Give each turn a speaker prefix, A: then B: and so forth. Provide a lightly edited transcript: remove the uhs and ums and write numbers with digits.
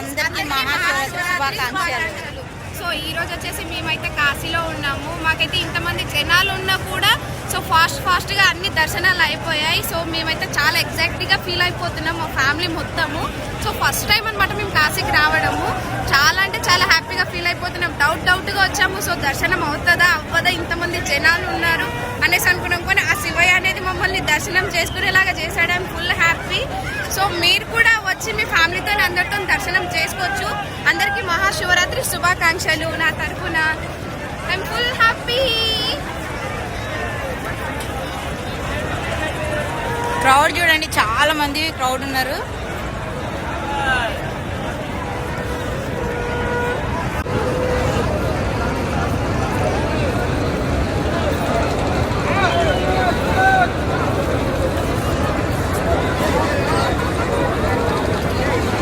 A: అందరికీ మహాశివరాత్రి శుభాకాంక్షలు.
B: సో ఈ రోజు వచ్చేసి మేమైతే కాశీలో ఉన్నాము. మాకైతే ఇంతమంది జనాలు ఉన్నా కూడా సో ఫాస్ట్గా అన్ని దర్శనాలు అయిపోయాయి. సో మేమైతే చాలా ఎగ్జైట్గా ఫీల్ అయిపోతున్నాం మా ఫ్యామిలీ మొత్తము. సో ఫస్ట్ టైం అనమాట మేము కాశీకి రావడము. చాలా అంటే చాలా హ్యాపీగా ఫీల్ అయిపోతున్నాం. డౌట్గా వచ్చాము. సో దర్శనం అవుతుందా అవ్వదా, ఇంతమంది జనాలు ఉన్నారు అనేసి అనుకున్నాం. కానీ ఆ శివయ్య అనేది మమ్మల్ని దర్శనం చేసుకునేలాగా చేశాడని ఫుల్ హ్యాపీ. సో మీరు కూడా వచ్చి మీ ఫ్యామిలీతో అందరితో దర్శనం చేసుకోవచ్చు. అందరికీ మహాశివరాత్రి శుభాకాంక్షలు నా తరఫున. I'm full happy.
A: క్రౌడ్ చూడండి, చాలా మంది క్రౌడ్ ఉన్నారు.